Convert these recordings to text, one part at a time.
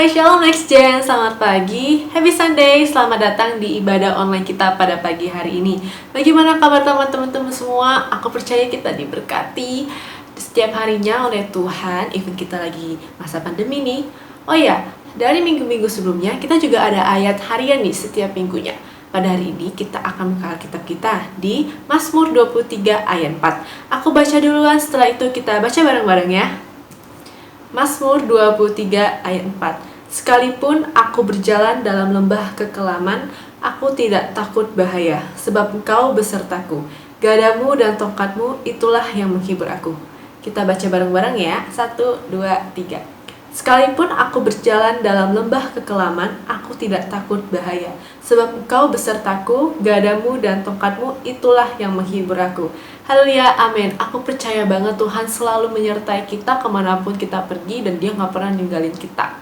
Hai Shalom Next Gen, selamat pagi, happy Sunday, selamat datang di ibadah online kita pada pagi hari ini. Bagaimana kabar teman-teman semua? Aku percaya kita diberkati setiap harinya oleh Tuhan, even kita lagi masa pandemi nih. Oh ya, dari minggu-minggu sebelumnya kita juga ada ayat harian nih setiap minggunya. Pada hari ini kita akan buka Alkitab kita di Mazmur 23 ayat 4. Aku baca duluan, setelah itu kita baca bareng-bareng ya. Mazmur 23 ayat 4. Sekalipun aku berjalan dalam lembah kekelaman, aku tidak takut bahaya, sebab Engkau besertaku. Gadamu dan tongkatmu itulah yang menghibur aku. Kita baca bareng-bareng ya. 1, 2, 3. Sekalipun aku berjalan dalam lembah kekelaman, aku tidak takut bahaya, sebab Engkau besertaku, gadamu dan tongkatmu itulah yang menghibur aku. Haleluya, amin. Aku percaya banget Tuhan selalu menyertai kita kemanapun kita pergi dan Dia gak pernah ninggalin kita.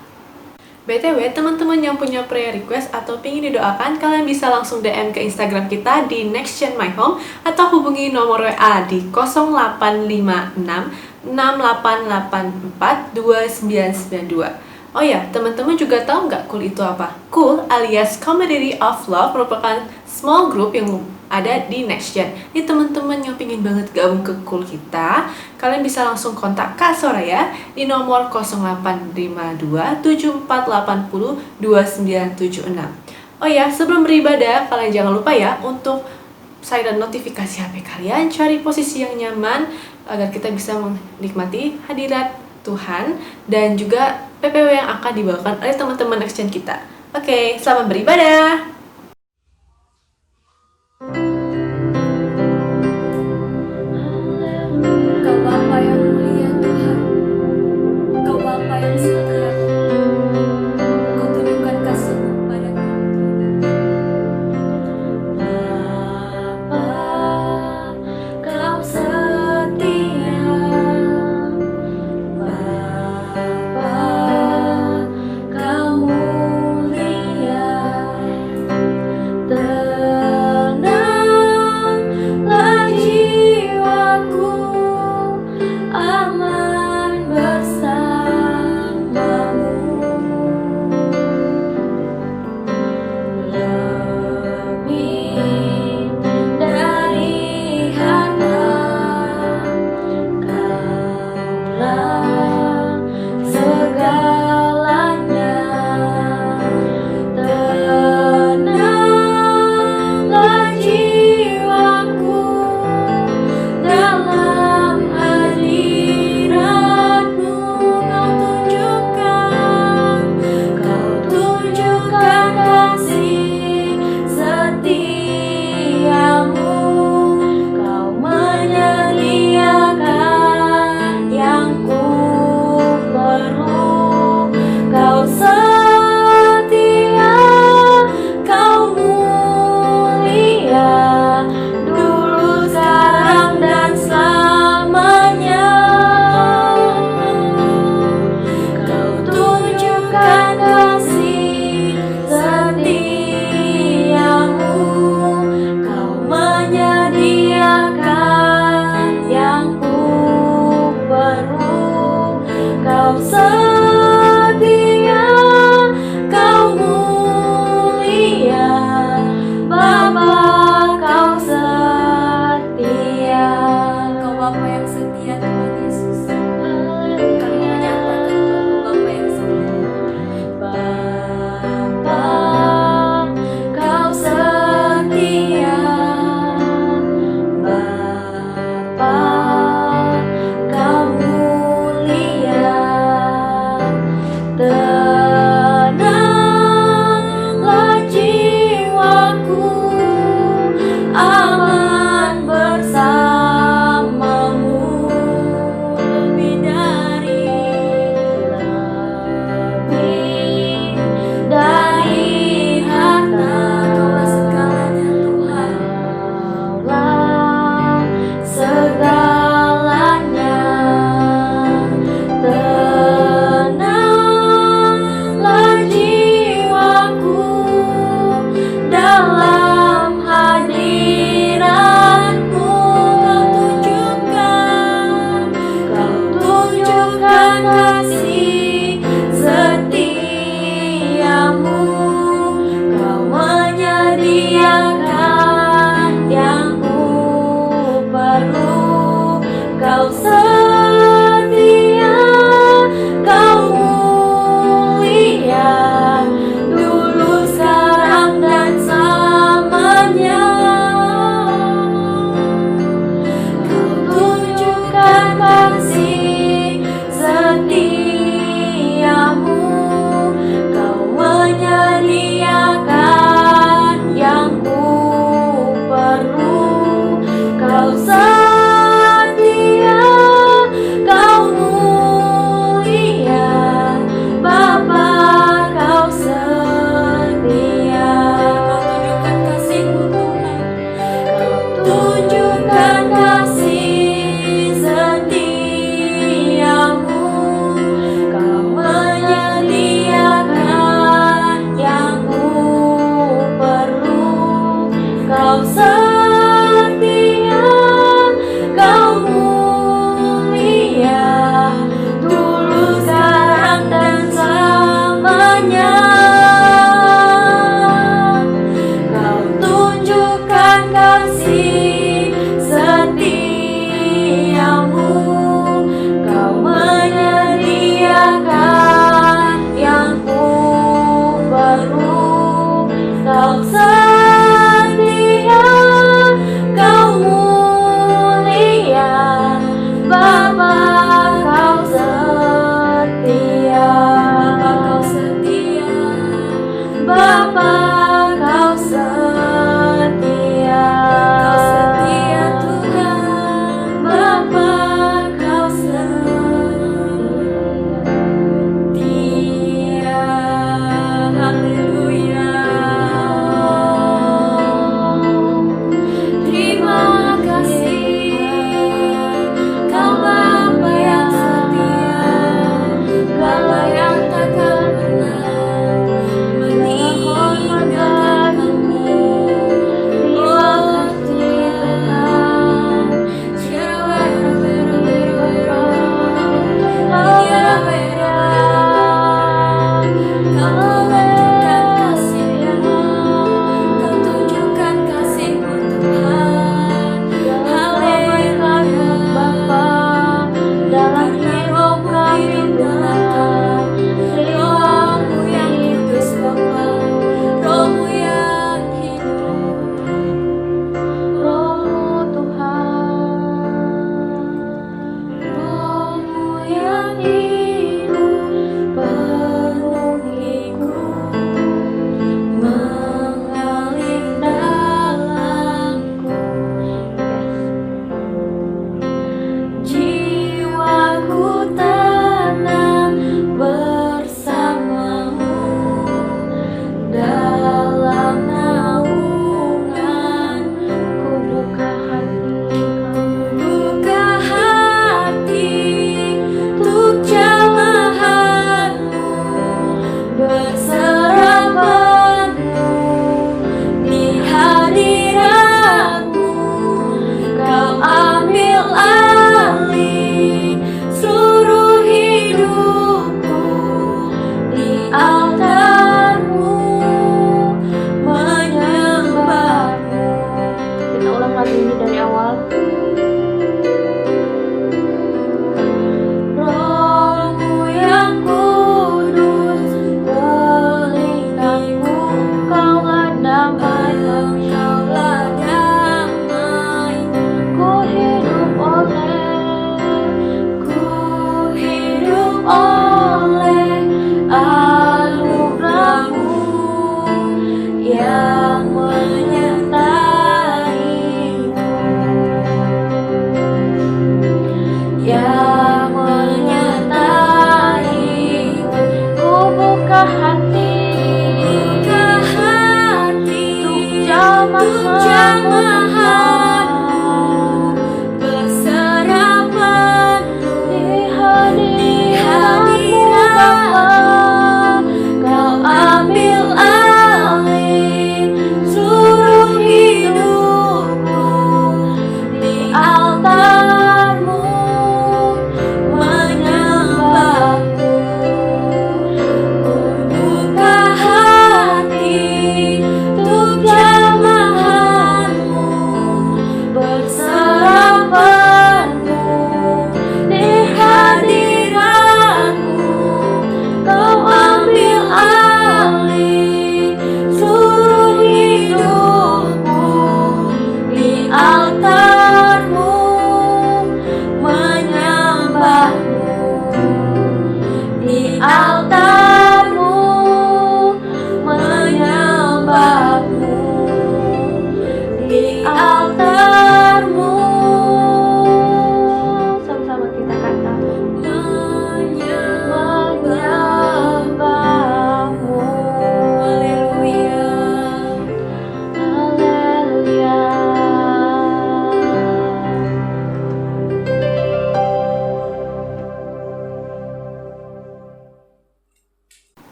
BTW, teman-teman yang punya prayer request atau ingin didoakan, kalian bisa langsung DM ke Instagram kita di Nextgen My Home atau hubungi nomor WA di 0856 6884 2992. Oh ya, teman-teman juga tahu nggak Cool itu apa? Cool alias Community of Love merupakan small group yang ada di Nextgen. Ini teman-teman yang pingin banget gabung ke Cool kita, kalian bisa langsung kontak Kak Soraya di nomor 0852 7480 2976. Oh ya, sebelum beribadah, kalian jangan lupa ya untuk silent notifikasi HP kalian, cari posisi yang nyaman agar kita bisa menikmati hadirat Tuhan dan juga PPW yang akan dibawakan oleh teman-teman Nextgen kita. Oke, selamat beribadah. Kau Bapa yang mulia Tuhan, Kau Bapa yang setia, Kau tunjukkan kasih-Mu kepada kami. Bapa, Kau setia, Bapa, Kau mulia. Tenanglah jiwaku, aman bersamamu. Lebih dari harta, Kaulah segalanya. Tenanglah jiwaku dalam hadirat-Mu. Kau tunjukkan kasih setiamu. Kau menyediakan yang ku perlu. Kau setia, Kau mulia, dulu, sekarang, dan selamanya. Kau tunjukkan kasih setiamu. Kau menyediakan yang ku perlu. Kau setia, Kau mulia, Bapa, Kau setia. Kau Bapa yang setia, Tuhan Yesus. Kami menyatakan Kau Bapa yang setia. Bapa, Kau setia, Bapa, Kau mulia.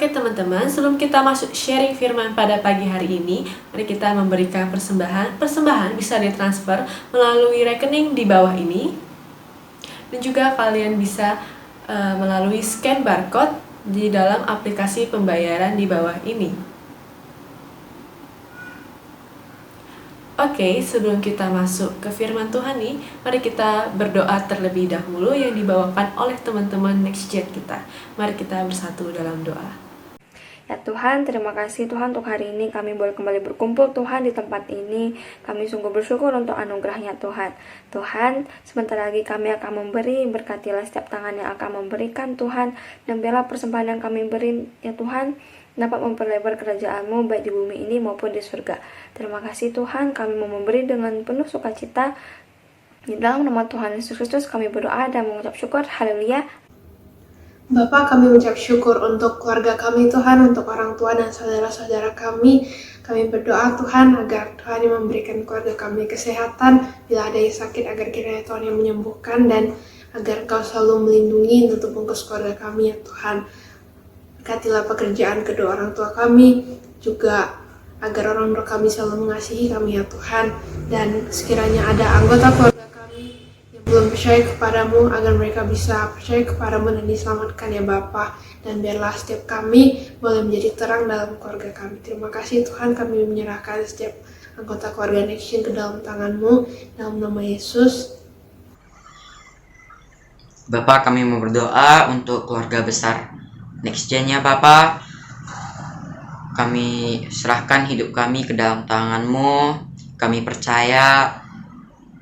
Oke teman-teman, sebelum kita masuk sharing firman pada pagi hari ini, mari kita memberikan persembahan. Persembahan bisa ditransfer melalui rekening di bawah ini. Dan juga kalian bisa melalui scan barcode di dalam aplikasi pembayaran di bawah ini. Oke, sebelum kita masuk ke firman Tuhan nih, mari kita berdoa terlebih dahulu yang dibawakan oleh teman-teman Next Gen kita. Mari kita bersatu dalam doa. Ya Tuhan, terima kasih Tuhan untuk hari ini kami boleh kembali berkumpul Tuhan di tempat ini. Kami sungguh bersyukur untuk anugerahnya Tuhan. Tuhan, sebentar lagi kami akan memberi, berkatilah setiap tangan yang akan memberikan Tuhan. Dan biarlah persembahan yang kami beri ya Tuhan, dapat memperlebar kerajaan-Mu baik di bumi ini maupun di surga. Terima kasih Tuhan, kami mau memberi dengan penuh sukacita. Di dalam nama Tuhan Yesus Kristus kami berdoa dan mengucap syukur. Haleluya. Bapa, kami mengucap syukur untuk keluarga kami Tuhan, untuk orang tua dan saudara-saudara kami. Kami berdoa Tuhan agar Tuhan yang memberikan keluarga kami kesehatan, bila ada yang sakit agar kiranya Tuhan yang menyembuhkan, dan agar Engkau selalu melindungi untuk bungkus keluarga kami ya Tuhan. Berkatilah pekerjaan kedua orang tua kami, juga agar orang tua kami selalu mengasihi kami ya Tuhan. Dan sekiranya ada anggota keluarga kami yang belum percaya kepadamu, agar mereka bisa percaya kepadamu dan diselamatkan ya Bapa. Dan biarlah setiap kami boleh menjadi terang dalam keluarga kami. Terima kasih Tuhan, kami menyerahkan setiap anggota keluarga Next Gen ke dalam tangan-Mu, dalam nama Yesus. Bapak, kami mau berdoa untuk keluarga besar Next Gen ya Bapak. Kami serahkan hidup kami ke dalam tangan-Mu. Kami percaya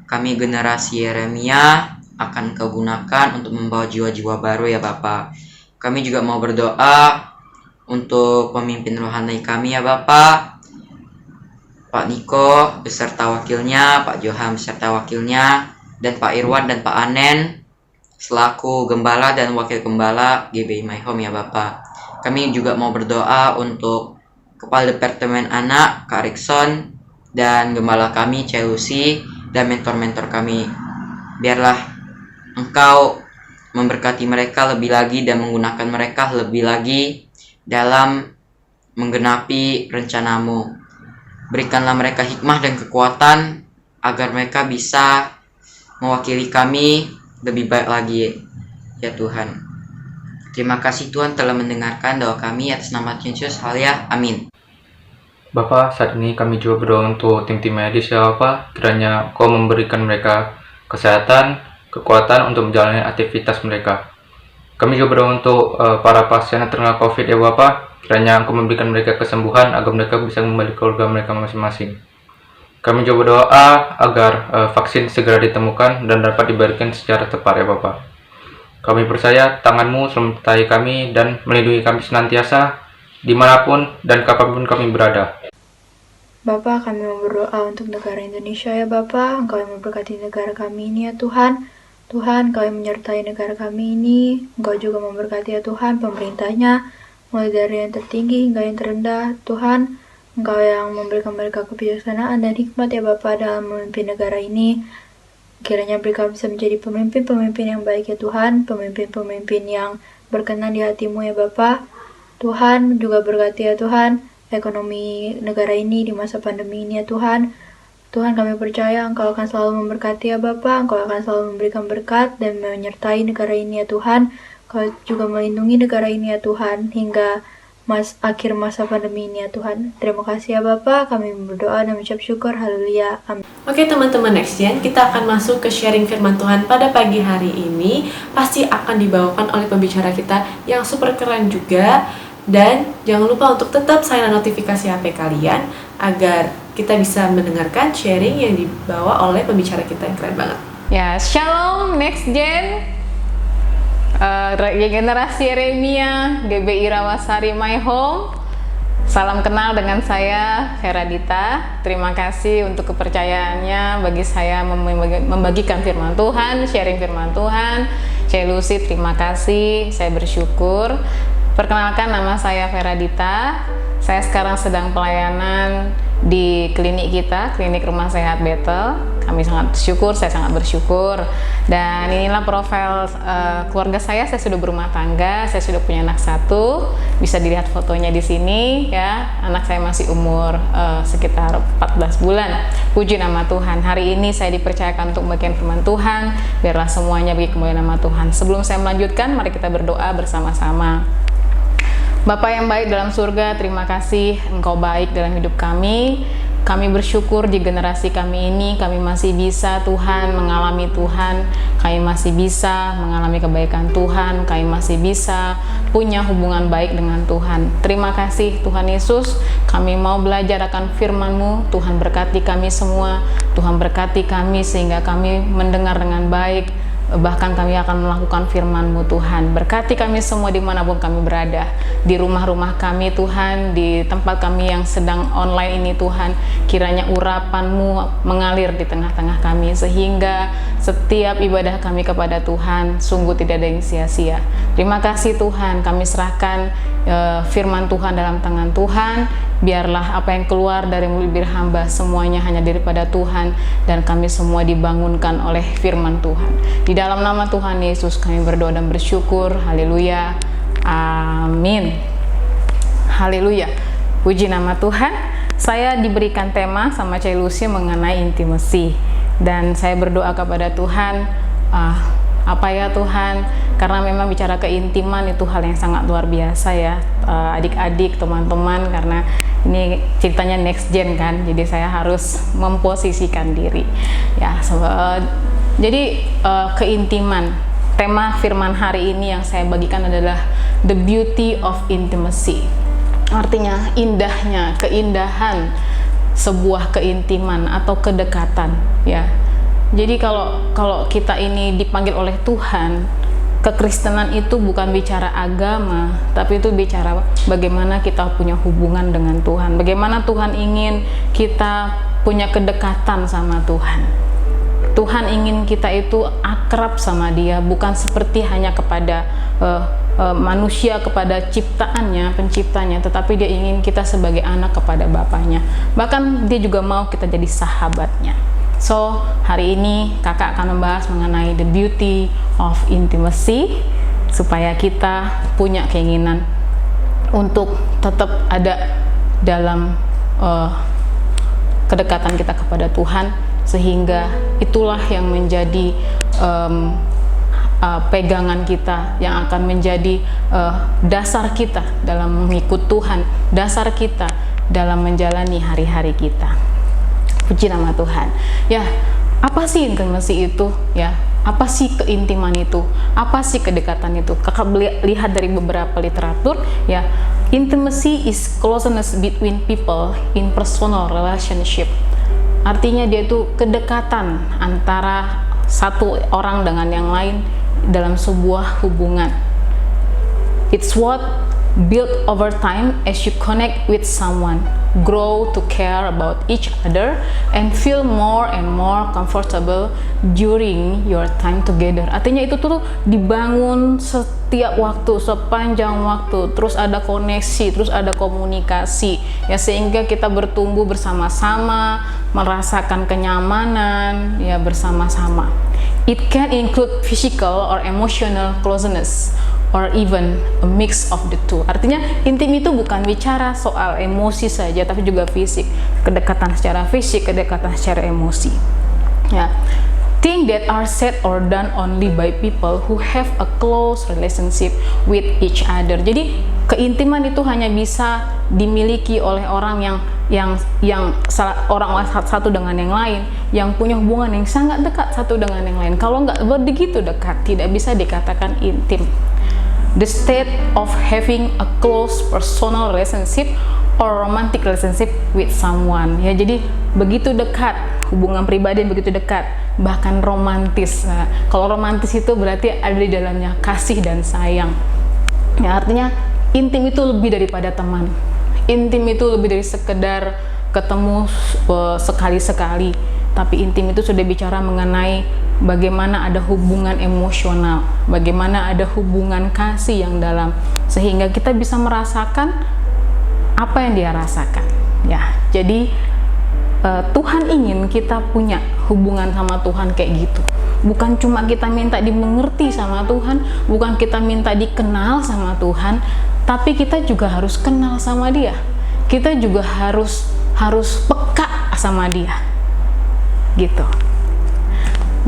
kami generasi Yeremia akan Kau gunakan untuk membawa jiwa-jiwa baru ya Bapak. Kami juga mau berdoa untuk pemimpin rohani kami ya Bapak. Pak Niko beserta wakilnya, Pak Johan beserta wakilnya, dan Pak Irwan dan Pak Anen selaku gembala dan wakil gembala GBI My Home ya Bapak. Kami juga mau berdoa untuk Kepala Departemen Anak, Kak Rikson, dan gembala kami, Celusi, dan mentor-mentor kami. Biarlah Engkau memberkati mereka lebih lagi dan menggunakan mereka lebih lagi dalam menggenapi rencana-Mu. Berikanlah mereka hikmah dan kekuatan agar mereka bisa mewakili kami lebih baik lagi ya Tuhan. Terima kasih Tuhan telah mendengarkan doa kami atas nama Yesus. Haleluya. Amin. Bapak, saat ini kami juga berdoa untuk tim-tim medis ya Bapak. Kiranya Kau memberikan mereka kesehatan, kekuatan untuk menjalani aktivitas mereka. Kami juga berdoa untuk para pasien yang terkena COVID ya Bapak. Kiranya Engkau memberikan mereka kesembuhan agar mereka bisa kembali ke keluarga mereka masing-masing. Kami juga berdoa agar vaksin segera ditemukan dan dapat diberikan secara tepat ya Bapak. Kami percaya tangan-Mu selalu menyertai kami dan melindungi kami senantiasa dimanapun dan kapanpun kami berada. Bapak, kami mau berdoa untuk negara Indonesia ya Bapak. Engkau yang memberkati negara kami ini ya Tuhan. Tuhan, Engkau yang menyertai negara kami ini. Engkau juga memberkati ya Tuhan pemerintahnya, mulai dari yang tertinggi hingga yang terendah. Tuhan, Engkau yang memberikan mereka kebijaksanaan dan hikmat ya Bapak dalam memimpin negara ini. Kiranya mereka bisa menjadi pemimpin-pemimpin yang baik ya Tuhan, pemimpin-pemimpin yang berkenan di hati-Mu ya Bapak. Tuhan juga berkati ya Tuhan ekonomi negara ini di masa pandemi ini ya Tuhan. Tuhan, kami percaya Engkau akan selalu memberkati ya Bapa. Engkau akan selalu memberikan berkat dan menyertai negara ini ya Tuhan. Engkau juga melindungi negara ini ya Tuhan hingga akhir masa pandemi ini ya Tuhan. Terima kasih ya Bapa. Kami berdoa dan mengucap syukur. Haleluya. Amin. Oke teman-teman Next Gen, kita akan masuk ke sharing firman Tuhan pada pagi hari ini. Pasti akan dibawakan oleh pembicara kita yang super keren juga. Dan jangan lupa untuk tetap silent notifikasi HP kalian agar kita bisa mendengarkan sharing yang dibawa oleh pembicara kita yang keren banget. Ya, Shalom Next Gen, generasi Yeremia, GBI Rawasari My Home. Salam kenal dengan saya Feradita. Terima kasih untuk kepercayaannya bagi saya membagikan firman Tuhan, sharing firman Tuhan. Celusi, terima kasih, saya bersyukur. Perkenalkan, nama saya Feradita. Saya sekarang sedang pelayanan di klinik kita, Klinik Rumah Sehat Bethel. Kami sangat bersyukur, saya sangat bersyukur. Dan inilah profil keluarga saya sudah berumah tangga, saya sudah punya anak 1. Bisa dilihat fotonya di sini ya. Anak saya masih umur sekitar 14 bulan. Puji nama Tuhan. Hari ini saya dipercayakan untuk membagikan firman Tuhan. Biarlah semuanya bagi kemuliaan nama Tuhan. Sebelum saya melanjutkan, mari kita berdoa bersama-sama. Bapa yang baik dalam surga, terima kasih Engkau baik dalam hidup kami. Kami bersyukur di generasi kami ini, kami masih bisa Tuhan mengalami Tuhan, kami masih bisa mengalami kebaikan Tuhan, kami masih bisa punya hubungan baik dengan Tuhan. Terima kasih Tuhan Yesus, kami mau belajar akan firman-Mu. Tuhan berkati kami semua, Tuhan berkati kami sehingga kami mendengar dengan baik, bahkan kami akan melakukan firman-Mu Tuhan. Berkati kami semua dimanapun kami berada, di rumah-rumah kami Tuhan, di tempat kami yang sedang online ini Tuhan. Kiranya urapan-Mu mengalir di tengah-tengah kami, sehingga setiap ibadah kami kepada Tuhan sungguh tidak ada yang sia-sia. Terima kasih Tuhan, kami serahkan firman Tuhan dalam tangan Tuhan. Biarlah apa yang keluar dari mulut bibir hamba semuanya hanya daripada Tuhan, dan kami semua dibangunkan oleh firman Tuhan. Di dalam nama Tuhan Yesus kami berdoa dan bersyukur. Haleluya. Amin. Haleluya. Puji nama Tuhan. Saya diberikan tema sama Cai Lucy mengenai intimacy, dan saya berdoa kepada Tuhan, apa ya Tuhan, karena memang bicara keintiman itu hal yang sangat luar biasa ya, adik-adik, teman-teman, karena ini ceritanya next gen kan, jadi saya harus memposisikan diri ya. Jadi keintiman, tema firman hari ini yang saya bagikan adalah the beauty of intimacy. Artinya indahnya, keindahan sebuah keintiman atau kedekatan ya. Jadi kalau kita ini dipanggil oleh Tuhan, kekristenan itu bukan bicara agama, tapi itu bicara bagaimana kita punya hubungan dengan Tuhan, bagaimana Tuhan ingin kita punya kedekatan sama Tuhan. Tuhan ingin kita itu akrab sama Dia, bukan seperti hanya kepada manusia, kepada ciptaannya, penciptanya, tetapi Dia ingin kita sebagai anak kepada Bapaknya. Bahkan Dia juga mau kita jadi sahabatnya. So, hari ini kakak akan membahas mengenai the beauty of intimacy, supaya kita punya keinginan untuk tetap ada dalam kedekatan kita kepada Tuhan, sehingga itulah yang menjadi pegangan kita, yang akan menjadi dasar kita dalam mengikut Tuhan, dasar kita dalam menjalani hari-hari kita. Puji nama Tuhan. Ya, apa sih intimacy itu? Ya, apa sih keintiman itu? Apa sih kedekatan itu? Kakak lihat dari beberapa literatur, ya, intimacy is closeness between people in personal relationship. Artinya dia itu kedekatan antara satu orang dengan yang lain dalam sebuah hubungan. It's what built over time as you connect with someone, grow to care about each other, and feel more and more comfortable during your time together. Artinya itu tuh dibangun setiap waktu, sepanjang waktu, terus ada koneksi, terus ada komunikasi ya, sehingga kita bertumbuh bersama-sama, merasakan kenyamanan ya bersama-sama. It can include physical or emotional closeness, or even a mix of the two. Artinya intim itu bukan bicara soal emosi saja, tapi juga fisik, kedekatan secara fisik, kedekatan secara emosi ya. Things that are said or done only by people who have a close relationship with each other. Jadi keintiman itu hanya bisa dimiliki oleh orang yang orang satu dengan yang lain, yang punya hubungan yang sangat dekat satu dengan yang lain. Kalau nggak begitu dekat, tidak bisa dikatakan intim. The state of having a close personal relationship or romantic relationship with someone ya. Jadi begitu dekat, hubungan pribadi yang begitu dekat, bahkan romantis. Nah, kalau romantis itu berarti ada di dalamnya kasih dan sayang ya. Artinya intim itu lebih daripada teman, intim itu lebih dari sekedar ketemu sekali-sekali, tapi intim itu sudah bicara mengenai bagaimana ada hubungan emosional, bagaimana ada hubungan kasih yang dalam, sehingga kita bisa merasakan apa yang dia rasakan ya. Jadi Tuhan ingin kita punya hubungan sama Tuhan kayak gitu. Bukan cuma kita minta dimengerti sama Tuhan, bukan kita minta dikenal sama Tuhan, tapi kita juga harus kenal sama Dia. Kita juga harus peka sama Dia. Gitu.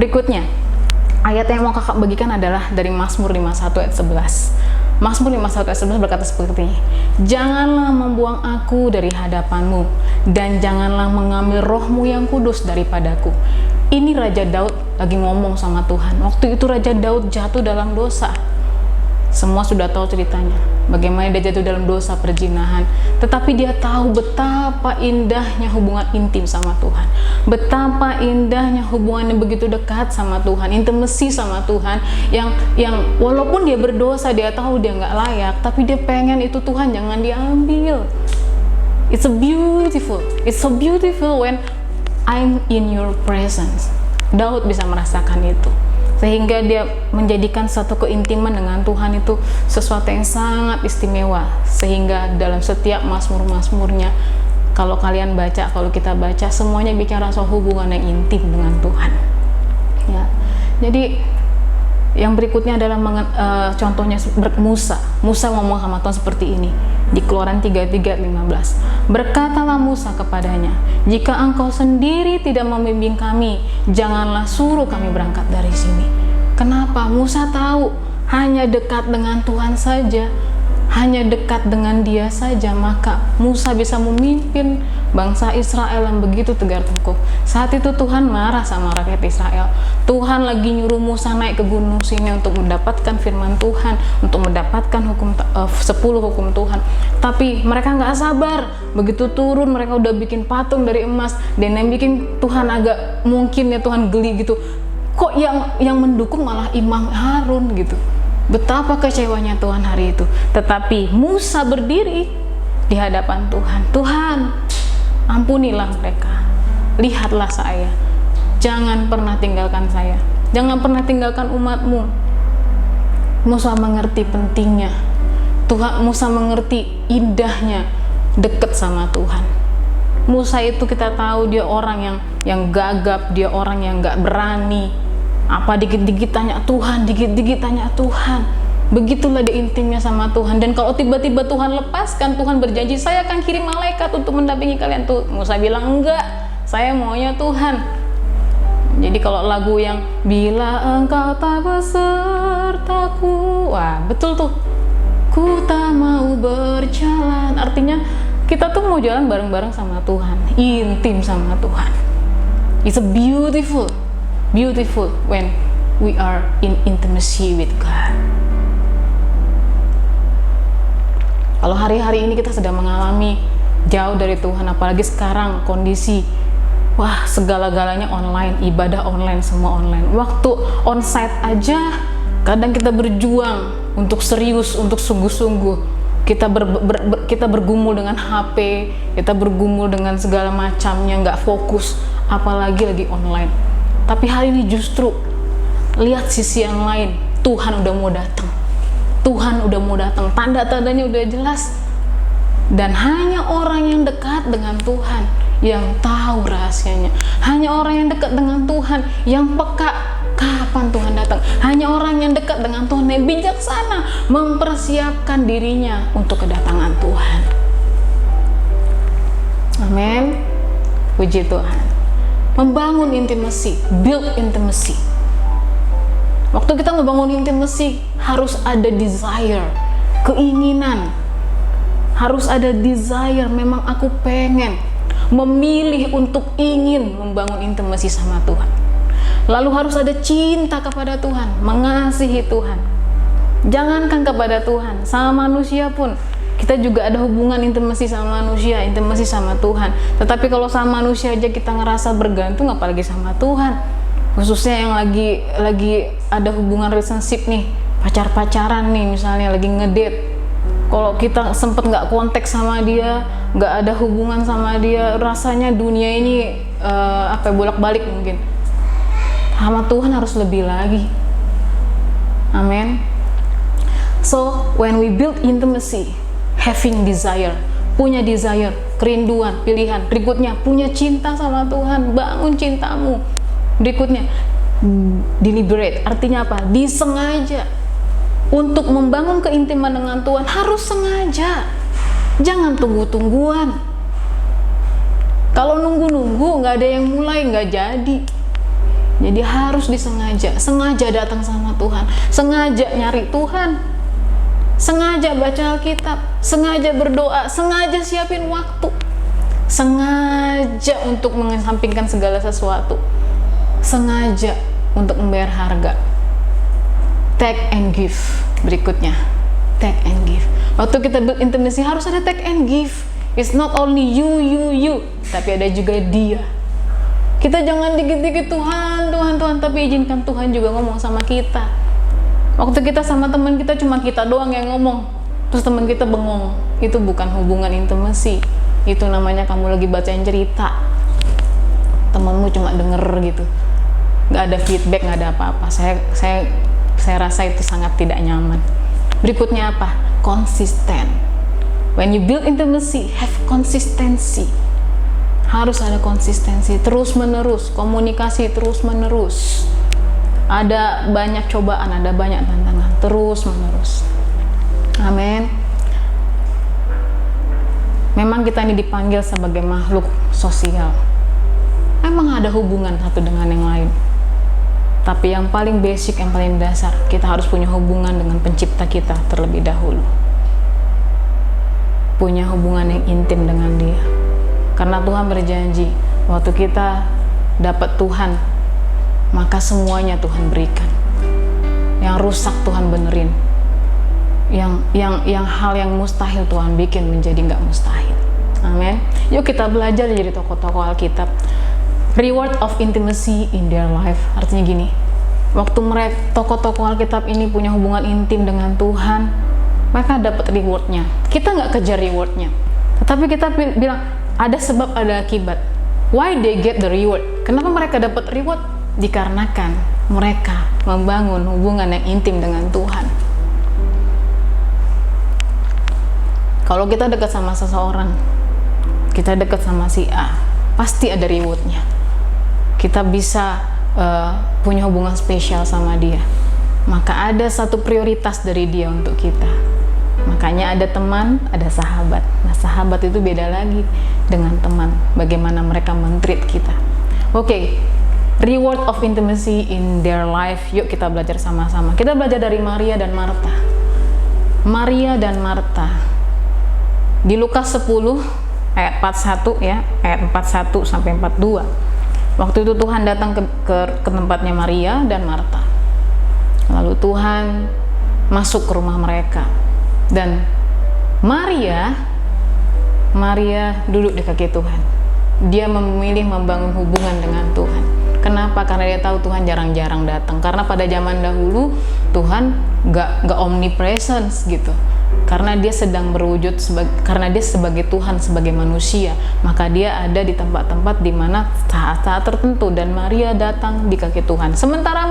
Berikutnya, ayat yang mau kakak bagikan adalah dari Mazmur 51 ayat 11. Mazmur 51 ayat 11 berkata seperti ini, janganlah membuang aku dari hadapanmu, dan janganlah mengambil rohmu yang kudus daripadaku. Ini Raja Daud lagi ngomong sama Tuhan. Waktu itu Raja Daud jatuh dalam dosa. Semua sudah tahu ceritanya, bagaimana dia jatuh dalam dosa perzinahan. Tetapi dia tahu betapa indahnya hubungan intim sama Tuhan, betapa indahnya hubungan yang begitu dekat sama Tuhan, intimasi sama Tuhan, yang walaupun dia berdosa, dia tahu dia nggak layak, tapi dia pengen itu Tuhan jangan diambil. It's so beautiful when I'm in your presence. Daud bisa merasakan itu, sehingga dia menjadikan satu keintiman dengan Tuhan itu sesuatu yang sangat istimewa. Sehingga dalam setiap mazmur-mazmurnya, kalau kalian baca, kalau kita baca, semuanya bicara soal hubungan yang intim dengan Tuhan. Ya, jadi yang berikutnya adalah contohnya Musa ngomong sama Tuhan seperti ini di Keluaran 33:15. Berkatalah Musa kepadanya, jika engkau sendiri tidak membimbing kami, janganlah suruh kami berangkat dari sini. Kenapa? Musa tahu hanya dekat dengan Tuhan saja, hanya dekat dengan Dia saja, maka Musa bisa memimpin bangsa Israel yang begitu tegar tengkuk. Saat itu Tuhan marah sama rakyat Israel. Tuhan lagi nyuruh Musa naik ke gunung Sinai untuk mendapatkan firman Tuhan, untuk mendapatkan 10 hukum Tuhan. Tapi mereka nggak sabar. Begitu turun, mereka udah bikin patung dari emas, dan yang bikin Tuhan agak mungkin ya Tuhan geli gitu. Kok yang mendukung malah Imam Harun gitu. Betapa kecewanya Tuhan hari itu. Tetapi Musa berdiri di hadapan Tuhan. Tuhan, ampunilah mereka. Lihatlah saya. Jangan pernah tinggalkan saya. Jangan pernah tinggalkan umatmu. Musa mengerti pentingnya. Musa mengerti indahnya dekat sama Tuhan. Musa itu kita tahu dia orang yang gagap, dia orang yang gak berani. Apa dikit-dikit tanya Tuhan, dikit-dikit tanya Tuhan. Begitulah dia intimnya sama Tuhan. Dan kalau tiba-tiba Tuhan lepaskan, Tuhan berjanji, saya akan kirim malaikat untuk mendampingi kalian. Tuh Musa bilang, enggak, saya maunya Tuhan. Jadi kalau lagu yang bila engkau tak besertaku, wah betul tuh, ku tak mau berjalan. Artinya kita tuh mau jalan bareng-bareng sama Tuhan, intim sama Tuhan. It's a beautiful when we are in intimacy with God. Kalau hari-hari ini kita sedang mengalami jauh dari Tuhan, apalagi sekarang kondisi, wah segala-galanya online, ibadah online, semua online. Waktu onsite aja, kadang kita berjuang untuk serius, untuk sungguh-sungguh. Kita bergumul dengan HP, kita bergumul dengan segala macamnya, nggak fokus, apalagi lagi online. Tapi hari ini justru lihat sisi yang lain. Tuhan udah mau datang. Tuhan udah mau datang. Tanda-tandanya udah jelas. Dan hanya orang yang dekat dengan Tuhan yang tahu rahasianya. Hanya orang yang dekat dengan Tuhan yang peka kapan Tuhan datang. Hanya orang yang dekat dengan Tuhan yang bijaksana mempersiapkan dirinya untuk kedatangan Tuhan. Amin. Puji Tuhan. Membangun intimacy, build intimacy. Waktu kita membangun intimacy, harus ada desire, keinginan. Harus ada desire, memang aku pengen, memilih untuk ingin membangun intimacy sama Tuhan. Lalu harus ada cinta kepada Tuhan, mengasihi Tuhan. Jangankan kepada Tuhan, sama manusia pun. Kita juga ada hubungan intimasi sama manusia, intimasi sama Tuhan. Tetapi kalau sama manusia aja kita ngerasa bergantung, apalagi sama Tuhan. Khususnya yang lagi ada hubungan relationship nih, pacar-pacaran nih misalnya, lagi ngedate. Kalau kita sempet nggak kontak sama dia, nggak ada hubungan sama dia, rasanya dunia ini bolak-balik mungkin. Sama Tuhan harus lebih lagi. Amin. So when we build intimacy, having desire, punya desire, kerinduan, pilihan. Berikutnya, punya cinta sama Tuhan, bangun cintamu. Berikutnya, deliberate, artinya apa? Disengaja. Untuk membangun keintiman dengan Tuhan harus sengaja. Jangan tunggu-tungguan. Kalau nunggu-nunggu, nggak ada yang mulai, nggak jadi. Jadi harus disengaja, sengaja datang sama Tuhan, sengaja nyari Tuhan, sengaja baca Alkitab, sengaja berdoa, sengaja siapin waktu, sengaja untuk mengesampingkan segala sesuatu, sengaja untuk membayar harga. Take and give. Berikutnya, take and give. Waktu kita build intimacy harus ada take and give. It's not only you, tapi ada juga dia. Kita jangan dikit-dikit Tuhan, tapi izinkan Tuhan juga ngomong sama kita. Waktu kita sama teman kita cuma kita doang yang ngomong, terus teman kita bengong. Itu bukan hubungan intimasi. Itu namanya kamu lagi bacain cerita, temanmu cuma denger gitu, nggak ada feedback, nggak ada apa-apa. Saya rasa itu sangat tidak nyaman. Berikutnya apa? Konsisten. When you build intimacy, have consistency. Harus ada konsistensi, terus menerus, komunikasi terus menerus. Ada banyak cobaan, ada banyak tantangan, terus menerus. Amin. Memang kita ini dipanggil sebagai makhluk sosial. Memang ada hubungan satu dengan yang lain. Tapi yang paling basic, yang paling dasar, kita harus punya hubungan dengan pencipta kita terlebih dahulu. Punya hubungan yang intim dengan dia. Karena Tuhan berjanji, waktu kita dapat Tuhan, maka semuanya Tuhan berikan. Yang rusak Tuhan benerin. Yang hal yang mustahil Tuhan bikin menjadi nggak mustahil. Amin. Yuk kita belajar jadi tokoh-tokoh Alkitab. Reward of intimacy in their life. Artinya gini, waktu mereka tokoh-tokoh Alkitab ini punya hubungan intim dengan Tuhan, mereka dapat rewardnya. Kita nggak kejar rewardnya, tetapi kita bilang, ada sebab, ada akibat. Why they get the reward? Kenapa mereka dapat reward? Dikarenakan mereka membangun hubungan yang intim dengan Tuhan. Kalau kita dekat sama seseorang, kita dekat sama si A, pasti ada rewardnya. Kita bisa punya hubungan spesial sama dia. Maka ada satu prioritas dari dia untuk kita. Makanya ada teman, ada sahabat. Nah, sahabat itu beda lagi dengan teman. Bagaimana mereka men-treat kita. Oke, reward of intimacy in their life. Yuk kita belajar sama-sama. Kita belajar dari Maria dan Marta. Maria dan Marta. Di Lukas 10 ayat 41 ya, ayat 41 sampai 42. Waktu itu Tuhan datang ke tempatnya Maria dan Marta. Lalu Tuhan masuk ke rumah mereka. Dan Maria duduk di kaki Tuhan. Dia memilih membangun hubungan dengan Tuhan. Kenapa? Karena dia tahu Tuhan jarang-jarang datang. Karena pada zaman dahulu Tuhan nggak omnipresence gitu. Karena dia sedang berwujud karena dia sebagai Tuhan, sebagai manusia, maka dia ada di tempat-tempat di mana saat-saat tertentu, dan Maria datang di kaki Tuhan. Sementara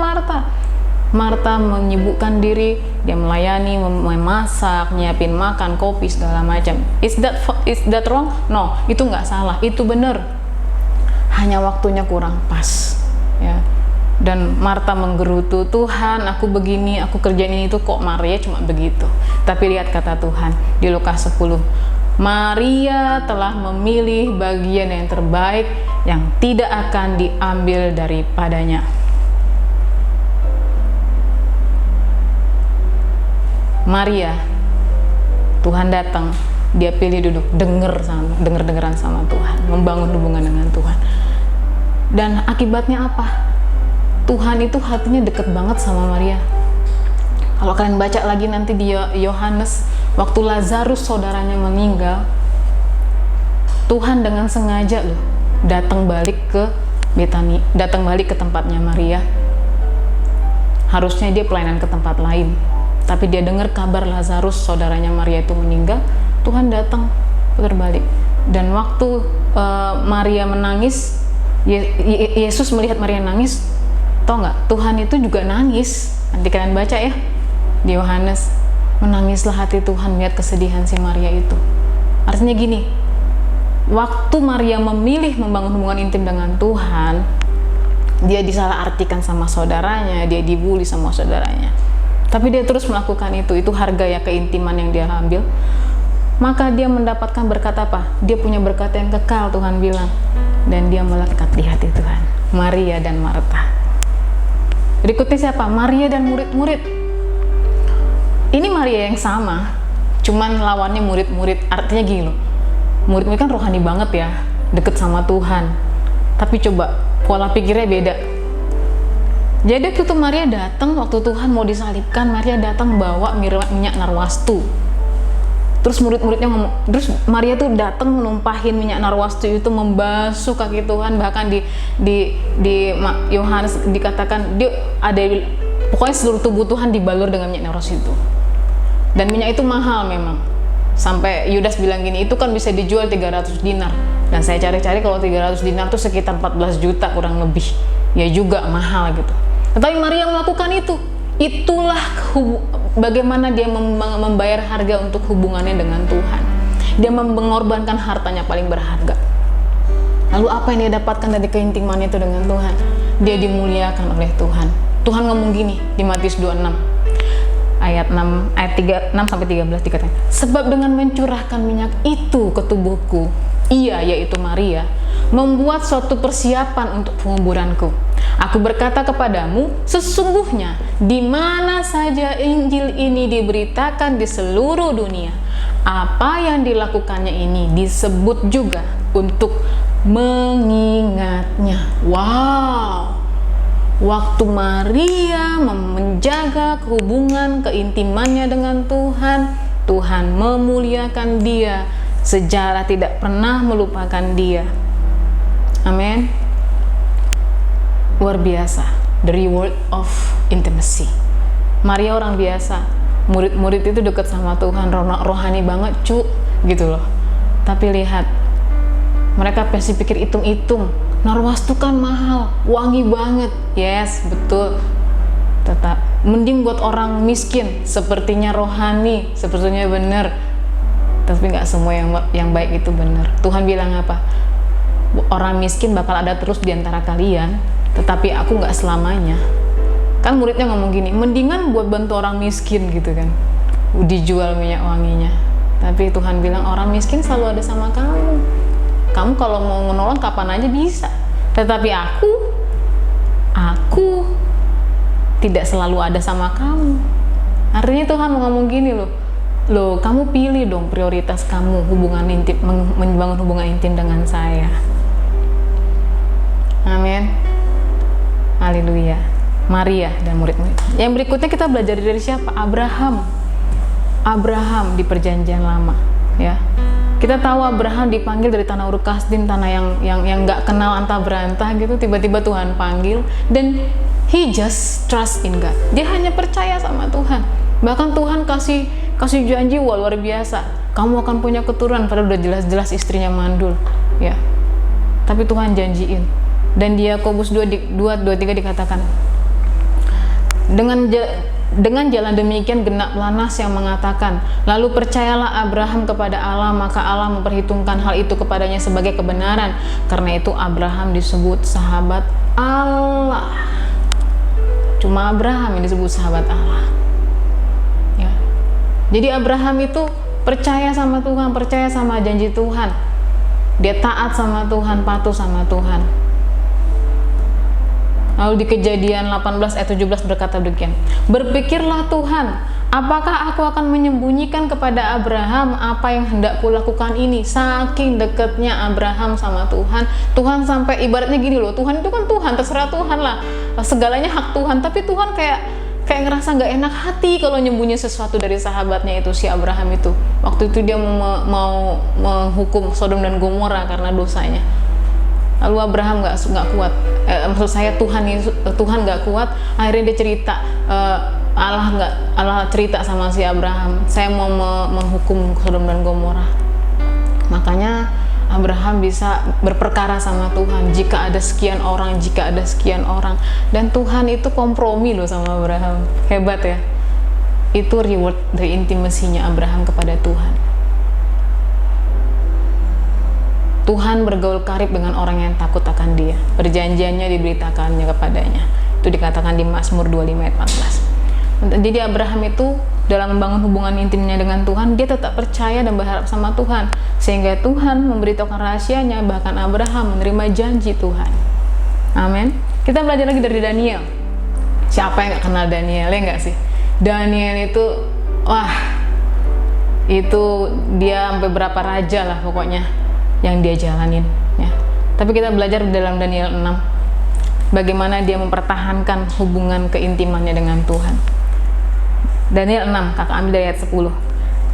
Marta menyibukkan diri, dia melayani, memasak, nyiapin makan, kopi, segala macam. Is that wrong? No, itu nggak salah, itu benar. Hanya waktunya kurang pas, ya. Dan Marta menggerutu, Tuhan, aku begini, aku kerjain ini, itu kok Maria cuma begitu. Tapi lihat kata Tuhan di Lukas 10, Maria telah memilih bagian yang terbaik yang tidak akan diambil daripadanya. Maria, Tuhan datang, dia pilih duduk, dengeran sama Tuhan, membangun hubungan dengan Tuhan. Dan akibatnya apa? Tuhan itu hatinya deket banget sama Maria. Kalau kalian baca lagi nanti di Yohanes, waktu Lazarus saudaranya meninggal, Tuhan dengan sengaja loh datang balik ke Betani, datang balik ke tempatnya Maria. Harusnya dia pelayanan ke tempat lain, tapi dia dengar kabar Lazarus saudaranya Maria itu meninggal, Tuhan datang putar balik. Dan waktu Maria menangis, Yesus melihat Maria nangis, tau nggak? Tuhan itu juga nangis. Nanti kalian baca ya di Yohanes, menangislah hati Tuhan melihat kesedihan si Maria itu. Artinya gini, waktu Maria memilih membangun hubungan intim dengan Tuhan, dia disalahartikan sama saudaranya, dia dibully sama saudaranya, tapi dia terus melakukan itu harga ya keintiman yang dia ambil. Maka dia mendapatkan berkat apa? Dia punya berkat yang kekal, Tuhan bilang, dan dia melekat di hati Tuhan. Maria dan Marta. Berikutnya siapa? Maria dan murid-murid. Ini Maria yang sama, cuman lawannya murid-murid. Artinya gini loh, murid-murid kan rohani banget ya, deket sama Tuhan, tapi coba pola pikirnya beda. Jadi waktu itu Maria datang, waktu Tuhan mau disalibkan, Maria datang bawa minyak narwastu. Terus murid-muridnya ngomong, terus Maria tuh datang menumpahin minyak narwastu itu, membasuh kaki Tuhan. Bahkan di Yohanes dikatakan dia ada, pokoknya seluruh tubuh Tuhan dibalur dengan minyak narwastu itu. Dan minyak itu mahal memang. Sampai Yudas bilang gini, itu kan bisa dijual 300 dinar. Dan saya cari-cari, kalau 300 dinar itu sekitar 14 juta kurang lebih. Ya juga mahal gitu. Tetapi Maria melakukan itu. Itulah bagaimana dia membayar harga untuk hubungannya dengan Tuhan. Dia mengorbankan hartanya paling berharga. Lalu apa yang dia dapatkan dari keintimannya itu dengan Tuhan? Dia dimuliakan oleh Tuhan. Tuhan ngomong gini di Matius 26 ayat 6 sampai 13 dikatakan, sebab dengan mencurahkan minyak itu ke tubuhku, ia, yaitu Maria, membuat suatu persiapan untuk penguburanku. Aku berkata kepadamu, sesungguhnya di mana saja Injil ini diberitakan di seluruh dunia, apa yang dilakukannya ini disebut juga untuk mengingatnya. Wow! Waktu Maria menjaga hubungan keintimannya dengan Tuhan, Tuhan memuliakan dia. Sejarah tidak pernah melupakan dia. Amin. Luar biasa. The reward of intimacy. Maria orang biasa. Murid-murid itu dekat sama Tuhan, rohani banget gitu loh. Tapi lihat, mereka pasti pikir hitung-hitung. Narwastu kan mahal, wangi banget. Yes, betul. Tetap mending buat orang miskin, sepertinya rohani, sepertinya benar. Tapi nggak semua yang baik itu benar. Tuhan bilang apa? Orang miskin bakal ada terus di antara kalian, tetapi aku nggak selamanya. Kan muridnya ngomong gini, mendingan buat bantu orang miskin gitu kan, dijual minyak wanginya. Tapi Tuhan bilang orang miskin selalu ada sama kamu. Kamu kalau mau menolong kapan aja bisa. Tetapi aku tidak selalu ada sama kamu. Artinya Tuhan mau ngomong gini loh, kamu pilih dong prioritas kamu, hubungan intim, membangun hubungan intim dengan saya. Amin. Haleluya. Maria dan murid-murid. Yang berikutnya kita belajar dari siapa? Abraham di perjanjian lama, ya. Kita tahu Abraham dipanggil dari tanah Ur Kasdim, tanah yang nggak kenal antah berantah gitu. Tiba-tiba Tuhan panggil dan he just trust in God. Dia hanya percaya sama Tuhan. Bahkan Tuhan kasih janji luar biasa. Kamu akan punya keturunan, padahal udah jelas-jelas istrinya mandul, ya. Tapi Tuhan janjiin. Dan di Yakobus 2:23 dikatakan, dengan jalan demikian genaplah nas yang mengatakan, lalu percayalah Abraham kepada Allah, maka Allah memperhitungkan hal itu kepadanya sebagai kebenaran. Karena itu Abraham disebut sahabat Allah. Cuma Abraham yang disebut sahabat Allah, ya. Jadi Abraham itu percaya sama Tuhan, percaya sama janji Tuhan. Dia taat sama Tuhan, patuh sama Tuhan. Lalu di Kejadian 18 ayat 17 berkata demikian, berpikirlah Tuhan, apakah aku akan menyembunyikan kepada Abraham apa yang hendak kulakukan ini? Saking dekatnya Abraham sama Tuhan. Tuhan sampai ibaratnya gini loh, Tuhan itu kan Tuhan, terserah Tuhan lah, segalanya hak Tuhan. Tapi Tuhan kayak ngerasa nggak enak hati kalau nyembunyi sesuatu dari sahabatnya itu, si Abraham itu. Waktu itu dia mau menghukum Sodom dan Gomora karena dosanya. Lalu Abraham nggak kuat, maksud saya Tuhan nggak kuat. Akhirnya dia cerita, Allah cerita sama si Abraham, saya mau menghukum Sodom dan Gomora. Makanya Abraham bisa berperkara sama Tuhan jika ada sekian orang. Dan Tuhan itu kompromi loh sama Abraham, hebat ya. Itu reward dari intimasinya Abraham kepada Tuhan. karib dengan orang yang takut akan Dia. Perjanjiannya diberitakannya kepadanya. Itu dikatakan di Mazmur 25 ayat 14. Jadi Abraham itu dalam membangun hubungan intimnya dengan Tuhan, dia tetap percaya dan berharap sama Tuhan, sehingga Tuhan memberitahukan rahasianya, bahkan Abraham menerima janji Tuhan. Amin. Kita belajar lagi dari Daniel. Siapa yang gak kenal Daniel, ya nggak sih? Daniel itu, itu dia sampai berapa raja lah pokoknya yang dia jalanin, ya. Tapi kita belajar dalam Daniel 6 bagaimana dia mempertahankan hubungan keintimannya dengan Tuhan. Daniel 6, kakak ambil dari ayat 10.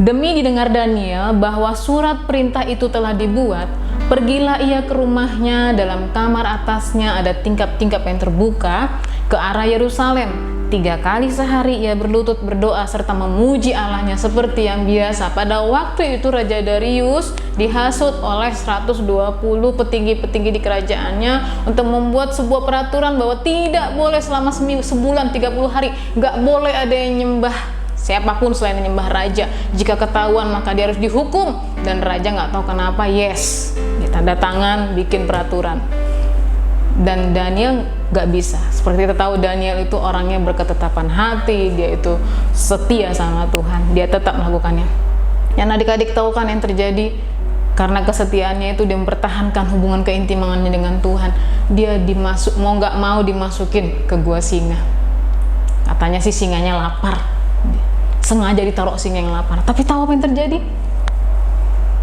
Demi didengar Daniel bahwa surat perintah itu telah dibuat, pergilah ia ke rumahnya, dalam kamar atasnya ada tingkap-tingkap yang terbuka ke arah Yerusalem. 3 kali sehari ia berlutut berdoa serta memuji Allahnya seperti yang biasa. Pada waktu itu Raja Darius dihasut oleh 120 petinggi-petinggi di kerajaannya untuk membuat sebuah peraturan bahwa tidak boleh selama sebulan 30 hari gak boleh ada yang nyembah siapapun selain menyembah raja. Jika ketahuan maka dia harus dihukum, dan raja nggak tahu kenapa ditanda tangan bikin peraturan. Dan Daniel gak bisa. Seperti kita tahu, Daniel itu orangnya berketetapan hati, dia itu setia sama Tuhan, dia tetap melakukannya. Yang adik-adik tahu kan yang terjadi? Karena kesetiaannya itu dia mempertahankan hubungan keintimanannya dengan Tuhan. Dia mau gak mau dimasukin ke gua singa. Katanya sih singanya lapar, sengaja ditaruh singa yang lapar. Tapi tahu apa yang terjadi?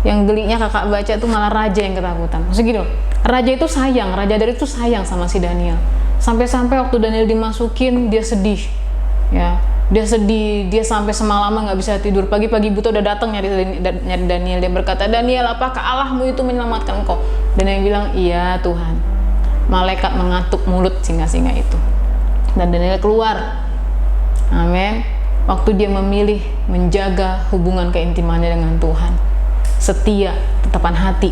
Yang geliknya kakak baca tuh malah raja yang ketakutan. Maksudnya gini loh, raja itu sayang, Raja Darius itu sayang sama si Daniel. Sampai-sampai waktu Daniel dimasukin, dia sedih, ya. Dia sedih, dia sampai semalaman nggak bisa tidur. Pagi-pagi buta udah datang nyari Daniel. Dia berkata, Daniel, apakah Allahmu itu menyelamatkan kau? Dan yang bilang, iya Tuhan. Malaikat mengatuk mulut singa-singa itu. Dan Daniel keluar. Amin. Waktu dia memilih menjaga hubungan keintimannya dengan Tuhan, setia, tetapan hati,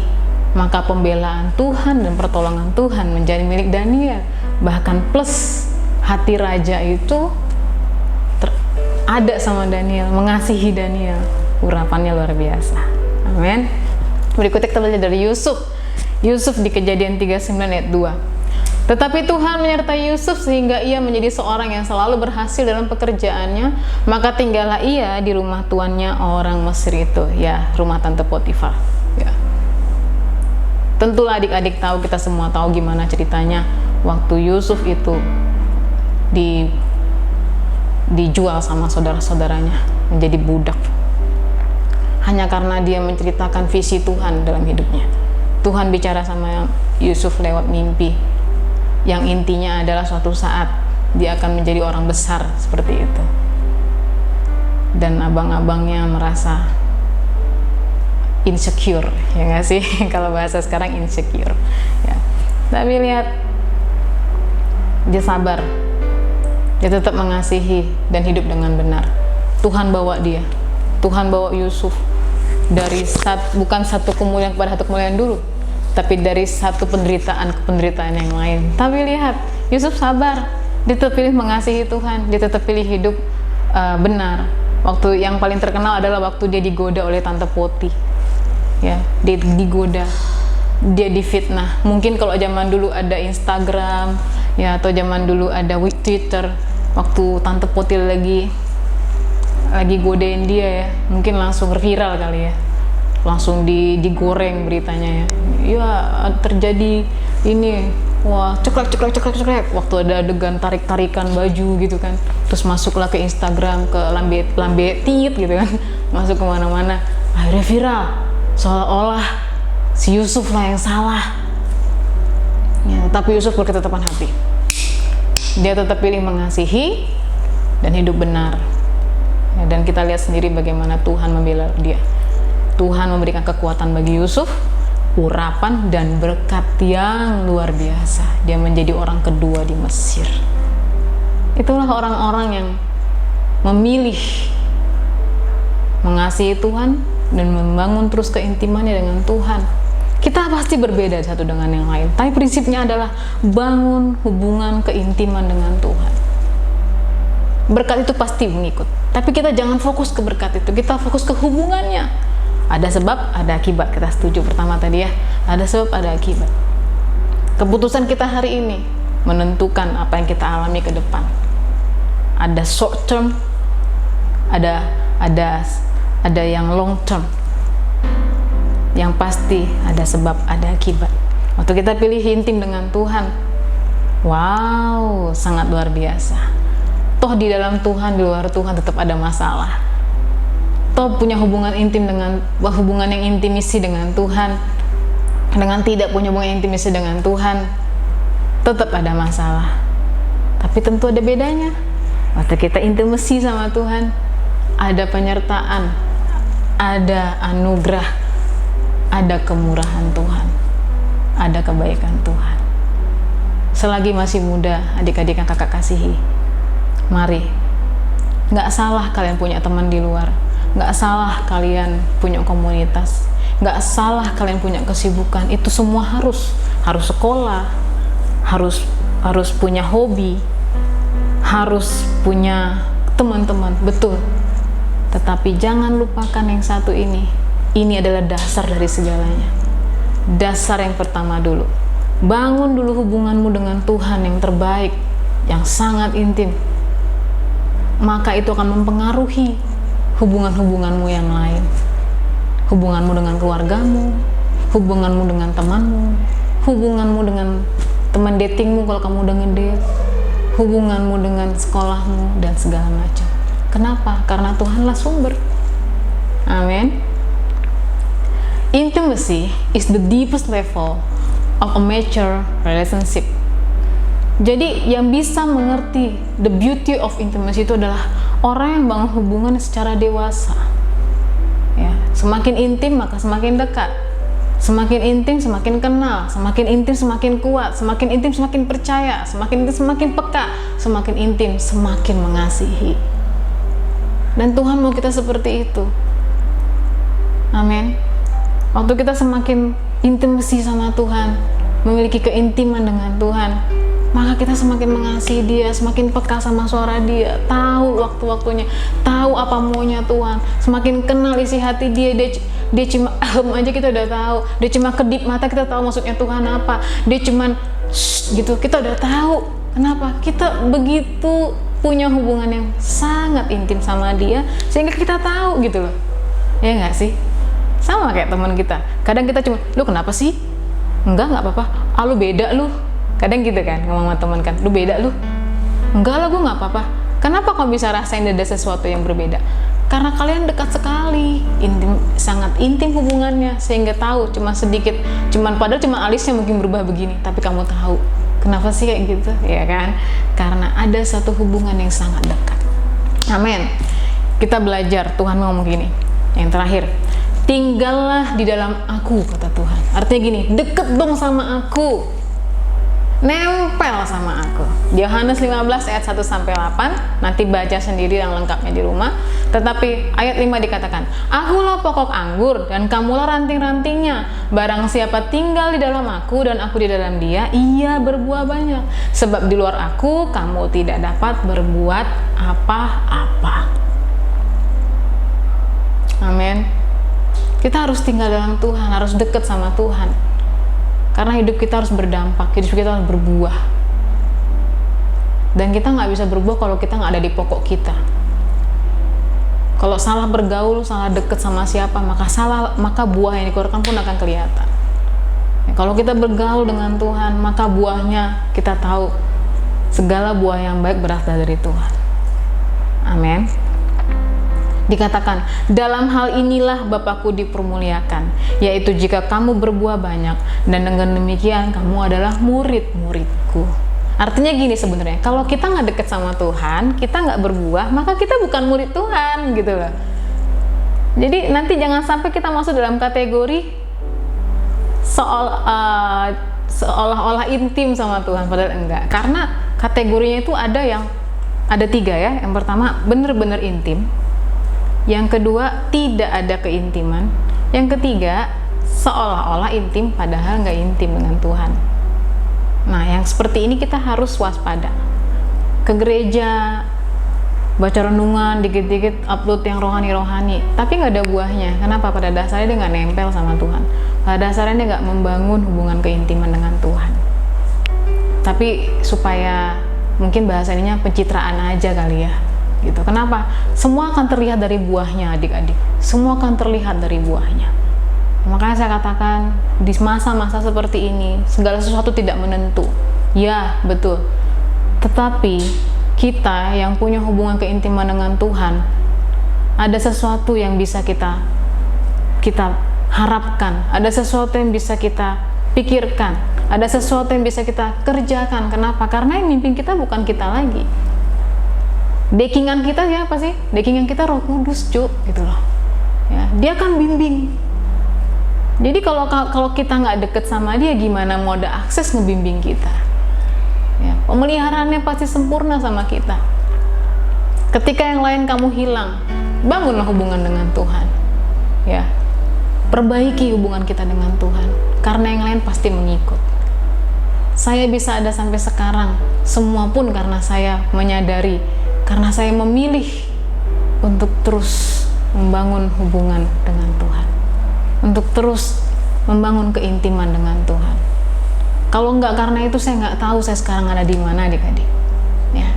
maka pembelaan Tuhan dan pertolongan Tuhan menjadi milik Daniel. Bahkan plus hati raja itu ada sama Daniel, mengasihi Daniel. Urapannya luar biasa. Amin. Berikutnya kita belajar dari Yusuf. Yusuf di Kejadian 39 ayat 2. Tetapi Tuhan menyertai Yusuf sehingga ia menjadi seorang yang selalu berhasil dalam pekerjaannya. Maka tinggallah ia di rumah tuannya orang Mesir itu, ya, rumah tante Potifar, ya. Tentulah adik-adik tahu, kita semua tahu gimana ceritanya waktu Yusuf itu dijual sama saudara-saudaranya menjadi budak. Hanya karena dia menceritakan visi Tuhan dalam hidupnya. Tuhan bicara sama Yusuf lewat mimpi, yang intinya adalah suatu saat dia akan menjadi orang besar seperti itu. Dan abang-abangnya merasa insecure, ya nggak sih? Kalau bahasa sekarang insecure, ya. Tapi lihat, dia sabar, dia tetap mengasihi dan hidup dengan benar. Tuhan bawa dia, Tuhan bawa Yusuf dari bukan satu kemuliaan kepada satu kemuliaan dulu, tapi dari satu penderitaan ke penderitaan yang lain. Tapi lihat, Yusuf sabar, dia tetap pilih mengasihi Tuhan, dia tetap pilih hidup benar. Waktu yang paling terkenal adalah waktu dia digoda oleh tante Poti, ya, dia digoda, dia difitnah. Mungkin kalau zaman dulu ada Instagram, ya, atau zaman dulu ada Twitter, waktu tante Poti lagi godain dia, ya, mungkin langsung viral kali, ya, langsung digoreng beritanya, ya terjadi ini, wah, ceklek waktu ada adegan tarik-tarikan baju gitu kan, terus masuklah ke Instagram, ke lambe tit gitu kan, masuk kemana-mana, akhirnya viral, seolah-olah si Yusuf lah yang salah, ya. Tapi Yusuf berketetapan hati, dia tetap pilih mengasihi dan hidup benar, ya. Dan kita lihat sendiri bagaimana Tuhan membela dia. Tuhan memberikan kekuatan bagi Yusuf, urapan dan berkat yang luar biasa. Dia menjadi orang kedua di Mesir. Itulah orang-orang yang memilih mengasihi Tuhan dan membangun terus keintimannya dengan Tuhan. Kita pasti berbeda satu dengan yang lain, tapi prinsipnya adalah bangun hubungan keintiman dengan Tuhan. Berkat itu pasti mengikut, tapi kita jangan fokus ke berkat itu, kita fokus ke hubungannya. Ada sebab, ada akibat, kita setuju pertama tadi, ya. Ada sebab, ada akibat. Keputusan kita hari ini menentukan apa yang kita alami ke depan. Ada short term, ada yang long term. Yang pasti ada sebab, ada akibat. Waktu kita pilih intim dengan Tuhan, wow, sangat luar biasa. Toh di dalam Tuhan, di luar Tuhan tetap ada masalah. Toh punya hubungan intim dengan hubungan yang intimisi dengan Tuhan, dengan tidak punya hubungan intimisi dengan Tuhan, tetap ada masalah. Tapi tentu ada bedanya. Waktu kita intimasi sama Tuhan, ada penyertaan, ada anugerah, ada kemurahan Tuhan, ada kebaikan Tuhan. Selagi masih muda, adik-adik yang kakak kasihi, mari, gak salah kalian punya teman di luar, gak salah kalian punya komunitas, gak salah kalian punya kesibukan. Itu semua harus sekolah, harus punya hobi, harus punya teman-teman, betul. Tetapi jangan lupakan yang satu ini adalah dasar dari segalanya. Dasar yang pertama dulu, bangun dulu hubunganmu dengan Tuhan yang terbaik, yang sangat intim. Maka itu akan mempengaruhi hubungan-hubunganmu yang lain. Hubunganmu dengan keluargamu, hubunganmu dengan temanmu, hubunganmu dengan teman datingmu kalau kamu udah ngedate, hubunganmu dengan sekolahmu, dan segala macam. Kenapa? Karena Tuhanlah sumber. Amin. Intimacy is the deepest level of a mature relationship. Jadi yang bisa mengerti the beauty of intimacy itu adalah orang yang bangun hubungan secara dewasa. Ya, semakin intim maka semakin dekat. Semakin intim semakin kenal, semakin intim semakin kuat, semakin intim semakin percaya, semakin intim semakin peka, semakin intim semakin mengasihi. Dan Tuhan mau kita seperti itu. Amin. Waktu kita semakin intimasi sama Tuhan, memiliki keintiman dengan Tuhan, maka kita semakin mengasihi Dia, semakin peka sama suara Dia, tahu waktu-waktunya, tahu apa maunya Tuhan, semakin kenal isi hati Dia. Dia cuma aja kita udah tahu, dia cuma kedip mata kita tahu maksudnya Tuhan apa, dia cuman gitu kita udah tahu. Kenapa? Kita begitu punya hubungan yang sangat intim sama Dia sehingga kita tahu gitu loh. Ya nggak sih? Sama kayak teman kita. Kadang kita cuma, lu kenapa sih? Enggak apa-apa. Ah lu beda lu. Kadang gitu kan ngomong sama teman kan, lu beda lu. Enggak lah, gue nggak apa-apa. Kenapa kau bisa rasain ada sesuatu yang berbeda? Karena kalian dekat sekali, intim, sangat intim hubungannya, sehingga tahu cuma sedikit, padahal cuma alisnya mungkin berubah begini, tapi kamu tahu kenapa sih kayak gitu, ya kan? Karena ada satu hubungan yang sangat dekat. Amin. Kita belajar, Tuhan ngomong gini, yang terakhir, tinggallah di dalam aku, kata Tuhan. Artinya gini, deket dong sama aku, nempel sama aku. Yohanes 15 ayat 1-8, nanti baca sendiri yang lengkapnya di rumah. Tetapi ayat 5 dikatakan, akulah pokok anggur dan kamulah ranting-rantingnya. Barang siapa tinggal di dalam aku dan aku di dalam dia, ia berbuah banyak. Sebab di luar aku kamu tidak dapat berbuat apa-apa. Amin. Kita harus tinggal dalam Tuhan, harus dekat sama Tuhan. Karena hidup kita harus berdampak, hidup kita harus berbuah. Dan kita nggak bisa berbuah kalau kita nggak ada di pokok kita. Kalau salah bergaul, salah deket sama siapa, maka buah yang dikeluarkan pun akan kelihatan. Ya, kalau kita bergaul dengan Tuhan, maka buahnya kita tahu segala buah yang baik berasal dari Tuhan. Amin. Dikatakan, dalam hal inilah Bapakku dipermuliakan, yaitu jika kamu berbuah banyak, dan dengan demikian kamu adalah murid-muridku. Artinya gini sebenarnya, kalau kita nggak deket sama Tuhan, kita nggak berbuah, maka kita bukan murid Tuhan, gitu loh. Jadi nanti jangan sampai kita masuk dalam kategori seolah-olah intim sama Tuhan, padahal enggak. Karena kategorinya itu ada 3 ya. Yang pertama, benar-benar intim. Yang kedua, tidak ada keintiman. Yang ketiga, seolah-olah intim padahal nggak intim dengan Tuhan. Nah, yang seperti ini kita harus waspada. Ke gereja, baca renungan, dikit-dikit upload yang rohani-rohani, tapi nggak ada buahnya. Kenapa? Pada dasarnya dia nggak nempel sama Tuhan. Pada dasarnya dia nggak membangun hubungan keintiman dengan Tuhan. Tapi supaya mungkin bahasanya pencitraan aja kali ya, gitu. Kenapa? Semua akan terlihat dari buahnya, adik-adik. Semua akan terlihat dari buahnya. Makanya saya katakan di masa-masa seperti ini segala sesuatu tidak menentu. Ya, betul. Tetapi kita yang punya hubungan keintiman dengan Tuhan, ada sesuatu yang bisa kita harapkan, ada sesuatu yang bisa kita pikirkan, ada sesuatu yang bisa kita kerjakan. Kenapa? Karena yang mimpin kita bukan kita lagi. Backingan kita siapa sih? Backingan kita Roh Kudus, Cuk, gitu loh. Ya, dia akan bimbing. Jadi kalau kita nggak deket sama dia, gimana mau ada akses ngebimbing kita? Ya, pemeliharaannya pasti sempurna sama kita. Ketika yang lain kamu hilang, bangunlah hubungan dengan Tuhan. Ya, perbaiki hubungan kita dengan Tuhan, karena yang lain pasti mengikut. Saya bisa ada sampai sekarang, semua pun karena saya menyadari, karena saya memilih untuk terus membangun hubungan dengan Tuhan, untuk terus membangun keintiman dengan Tuhan. Kalau nggak karena itu, saya nggak tahu saya sekarang ada di mana, adik-adik. Ya,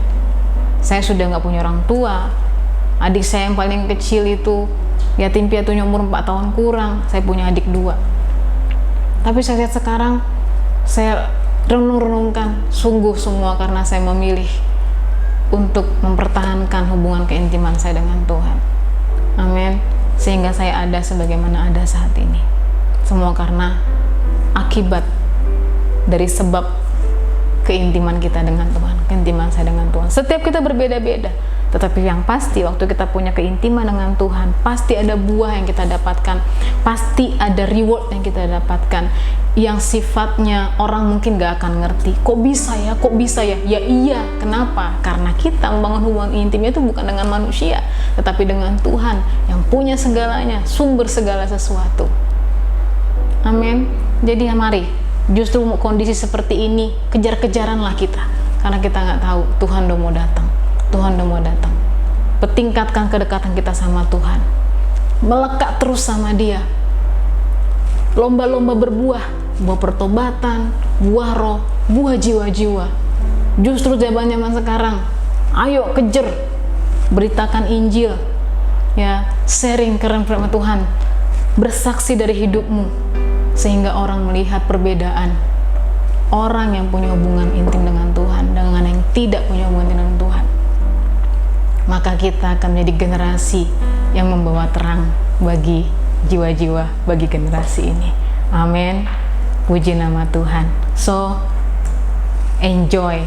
saya sudah nggak punya orang tua. Adik saya yang paling kecil itu yatim piatu umur 4 tahun kurang. Saya punya adik 2. Tapi saya lihat sekarang, saya renung-renungkan sungguh semua karena saya memilih untuk mempertahankan hubungan keintiman saya dengan Tuhan. Amin. Sehingga saya ada sebagaimana ada saat ini. Semua karena akibat dari sebab keintiman kita dengan Tuhan, keintiman saya dengan Tuhan. Setiap kita berbeda-beda, tetapi yang pasti waktu kita punya keintiman dengan Tuhan, pasti ada buah yang kita dapatkan, pasti ada reward yang kita dapatkan, yang sifatnya orang mungkin gak akan ngerti. Kok bisa ya? Ya iya, kenapa? Karena kita membangun hubungan intimnya itu bukan dengan manusia, tetapi dengan Tuhan yang punya segalanya, sumber segala sesuatu. Amin. Jadi mari, justru kondisi seperti ini, kejar-kejaranlah kita, karena kita nggak tahu Tuhan udah mau datang. Tuhan udah mau datang. Petingkatkan kedekatan kita sama Tuhan, melekat terus sama Dia. Lomba-lomba berbuah, buah pertobatan, buah roh, buah jiwa-jiwa. Justru zaman sekarang, ayo kejar, beritakan Injil, ya, sharing firman Tuhan, bersaksi dari hidupmu. Sehingga orang melihat perbedaan orang yang punya hubungan intim dengan Tuhan dengan yang tidak punya hubungan dengan Tuhan. Maka kita akan menjadi generasi yang membawa terang bagi jiwa-jiwa, bagi generasi ini. Amin. Puji nama Tuhan. So, enjoy,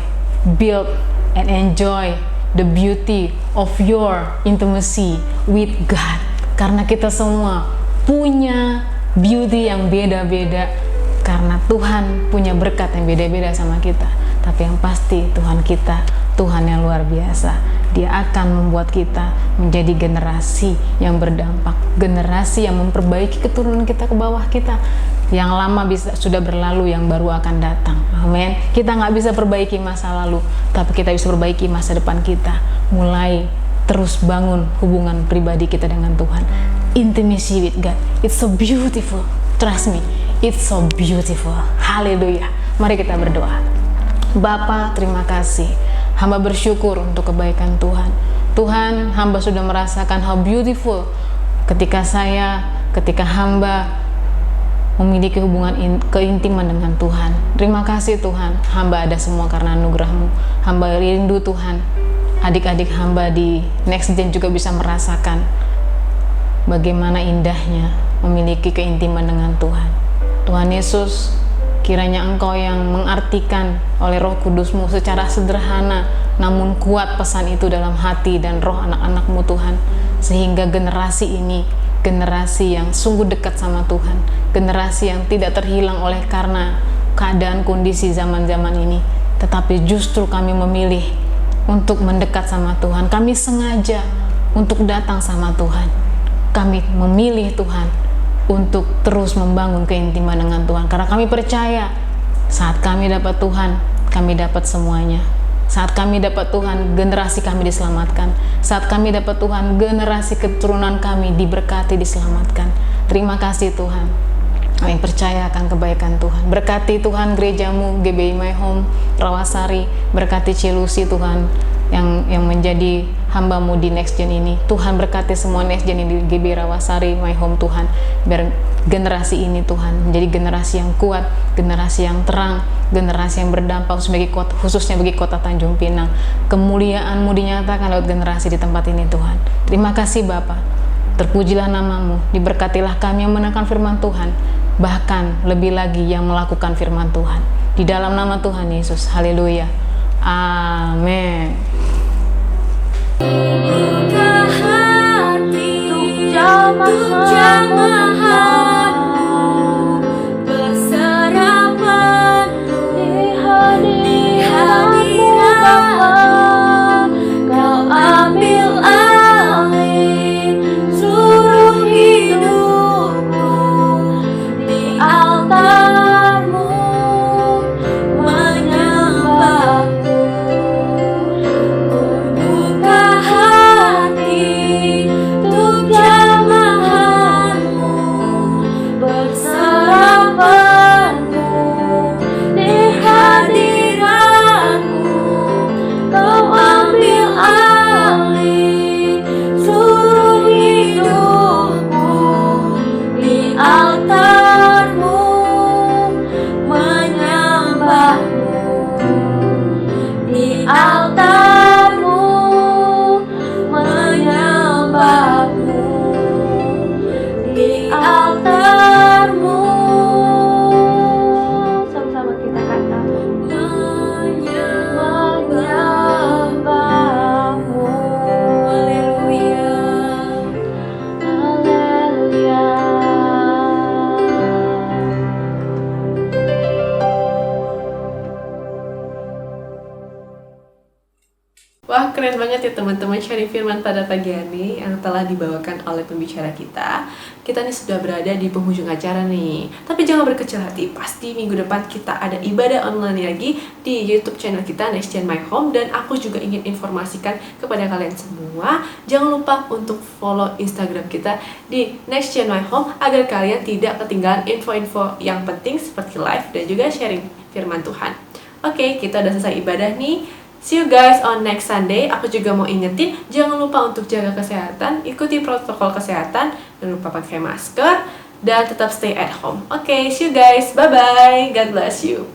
build and enjoy the beauty of your intimacy with God. Karena kita semua punya beauty yang beda-beda, karena Tuhan punya berkat yang beda-beda sama kita. Tapi yang pasti Tuhan kita, Tuhan yang luar biasa. Dia akan membuat kita menjadi generasi yang berdampak, generasi yang memperbaiki keturunan kita ke bawah kita. Yang lama sudah berlalu, yang baru akan datang. Amin. Kita nggak bisa perbaiki masa lalu, tapi kita bisa perbaiki masa depan kita. Mulai terus bangun hubungan pribadi kita dengan Tuhan. Intimacy with God, it's so beautiful. Trust me, it's so beautiful. Haleluya. Mari kita berdoa. Bapa, terima kasih. Hamba bersyukur untuk kebaikan Tuhan. Tuhan, hamba sudah merasakan how beautiful ketika hamba memiliki hubungan keintiman dengan Tuhan. Terima kasih Tuhan, hamba ada semua karena anugerah-Mu. Hamba rindu Tuhan, adik-adik hamba di Next Gen juga bisa merasakan bagaimana indahnya memiliki keintiman dengan Tuhan. Tuhan Yesus, kiranya Engkau yang mengartikan oleh Roh Kudus-Mu secara sederhana namun kuat pesan itu dalam hati dan roh anak-anak-Mu Tuhan, sehingga generasi ini generasi yang sungguh dekat sama Tuhan, generasi yang tidak terhilang oleh karena keadaan kondisi zaman-zaman ini, tetapi justru kami memilih untuk mendekat sama Tuhan. Kami sengaja untuk datang sama Tuhan. Kami memilih Tuhan untuk terus membangun keintiman dengan Tuhan, karena kami percaya saat kami dapat Tuhan, kami dapat semuanya. Saat kami dapat Tuhan, generasi kami diselamatkan. Saat kami dapat Tuhan, generasi keturunan kami diberkati, diselamatkan. Terima kasih Tuhan. Kami percaya akan kebaikan Tuhan. Berkati Tuhan gerejamu, GBI My Home, Rawasari. Berkati Cilusi Tuhan, yang menjadi hamba-Mu di Next Gen ini. Tuhan berkati semua Next Gen ini di GBI Rawasari My Home Tuhan. Biar generasi ini Tuhan menjadi generasi yang kuat, generasi yang terang, generasi yang berdampak khususnya bagi kota Tanjung Pinang. Kemuliaan-Mu dinyatakan lewat generasi di tempat ini Tuhan. Terima kasih Bapa. Terpujilah nama-Mu, diberkatilah kami yang menekan firman Tuhan, bahkan lebih lagi yang melakukan firman Tuhan. Di dalam nama Tuhan Yesus, haleluya. Amin. Buka hati untuk jamahanmu, berserah penuh di hadiratmu. Kau ambil alih seluruh hidupku di altarmu, menyembahmu. Buka hati untuk jamahanmu, berserah penuh di hadiratmu. Kau ambil alih seluruh hidupku di altarmu, menyembahmu. Di altarmu, menyembahmu. Di altarmu, sama-sama kita kata, menyembahmu. Haleluya, haleluya. Wah, keren banget ya teman-teman sharing firman pada pagi hari yang telah dibawakan oleh pembicara kita. Kita nih sudah berada di penghujung acara nih. Tapi jangan berkecil hati, pasti minggu depan kita ada ibadah online lagi di YouTube channel kita Next Gen My Home. Dan aku juga ingin informasikan kepada kalian semua, jangan lupa untuk follow Instagram kita di Next Gen My Home agar kalian tidak ketinggalan info-info yang penting seperti live dan juga sharing firman Tuhan. Oke, kita udah selesai ibadah nih. See you guys on next Sunday. Aku juga mau ingetin, jangan lupa untuk jaga kesehatan, ikuti protokol kesehatan, jangan lupa pakai masker, dan tetap stay at home. Oke, see you guys. Bye-bye. God bless you.